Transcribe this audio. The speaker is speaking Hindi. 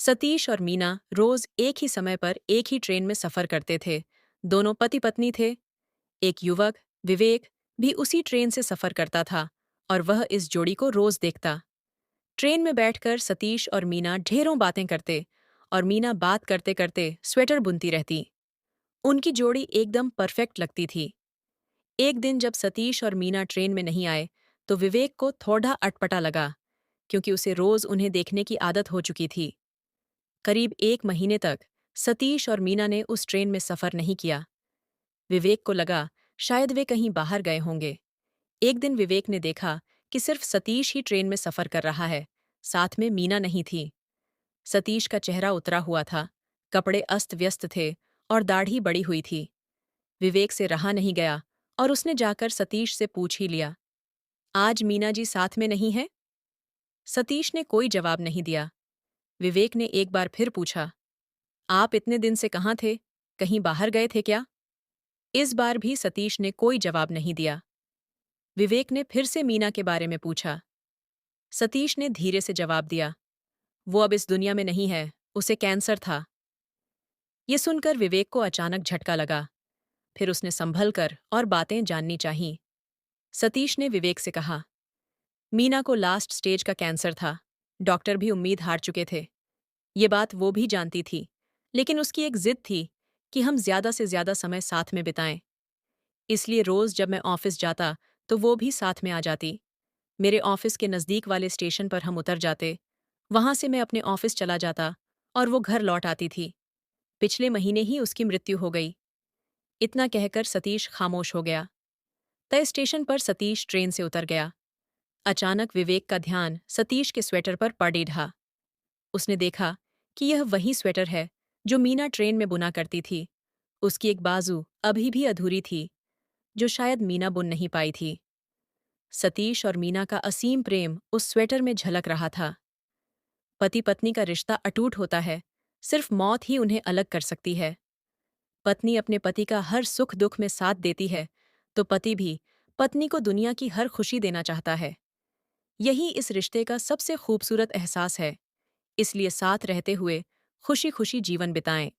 सतीश और मीना रोज एक ही समय पर एक ही ट्रेन में सफर करते थे। दोनों पति पत्नी थे। एक युवक, विवेक, भी उसी ट्रेन से सफर करता था और वह इस जोड़ी को रोज देखता। ट्रेन में बैठकर सतीश और मीना ढेरों बातें करते और मीना बात करते करते स्वेटर बुनती रहती। उनकी जोड़ी एकदम परफेक्ट लगती थी। एक दिन जब सतीश और मीना ट्रेन में नहीं आए तो विवेक को थोड़ा अटपटा लगा, क्योंकि उसे रोज उन्हें देखने की आदत हो चुकी थी। करीब 1 महीने तक सतीश और मीना ने उस ट्रेन में सफर नहीं किया। विवेक को लगा शायद वे कहीं बाहर गए होंगे। एक दिन विवेक ने देखा कि सिर्फ सतीश ही ट्रेन में सफर कर रहा है, साथ में मीना नहीं थी। सतीश का चेहरा उतरा हुआ था, कपड़े अस्त व्यस्त थे और दाढ़ी बड़ी हुई थी। विवेक से रहा नहीं गया और उसने जाकर सतीश से पूछ ही लिया, आज मीना जी साथ में नहीं है? सतीश ने कोई जवाब नहीं दिया। विवेक ने एक बार फिर पूछा, आप इतने दिन से कहाँ थे? कहीं बाहर गए थे क्या? इस बार भी सतीश ने कोई जवाब नहीं दिया। विवेक ने फिर से मीना के बारे में पूछा। सतीश ने धीरे से जवाब दिया, वो अब इस दुनिया में नहीं है, उसे कैंसर था। ये सुनकर विवेक को अचानक झटका लगा। फिर उसने संभल कर और बातें जाननी चाहीं। सतीश ने विवेक से कहा, मीना को लास्ट स्टेज का कैंसर था। डॉक्टर भी उम्मीद हार चुके थे। ये बात वो भी जानती थी, लेकिन उसकी एक जिद थी कि हम ज्यादा से ज्यादा समय साथ में बिताएं। इसलिए रोज जब मैं ऑफिस जाता तो वो भी साथ में आ जाती। मेरे ऑफिस के नज़दीक वाले स्टेशन पर हम उतर जाते। वहां से मैं अपने ऑफिस चला जाता और वो घर लौट आती थी। पिछले महीने ही उसकी मृत्यु हो गई। इतना कहकर सतीश खामोश हो गया। तय स्टेशन पर सतीश ट्रेन से उतर गया। अचानक विवेक का ध्यान सतीश के स्वेटर पर पड़ ढा। उसने देखा कि यह वही स्वेटर है जो मीना ट्रेन में बुना करती थी। उसकी एक बाजू अभी भी अधूरी थी, जो शायद मीना बुन नहीं पाई थी। सतीश और मीना का असीम प्रेम उस स्वेटर में झलक रहा था। पति पत्नी का रिश्ता अटूट होता है, सिर्फ मौत ही उन्हें अलग कर सकती है। पत्नी अपने पति का हर सुख दुख में साथ देती है, तो पति भी पत्नी को दुनिया की हर खुशी देना चाहता है। यही इस रिश्ते का सबसे खूबसूरत एहसास है। इसलिए साथ रहते हुए खुशी खुशी जीवन बिताएं।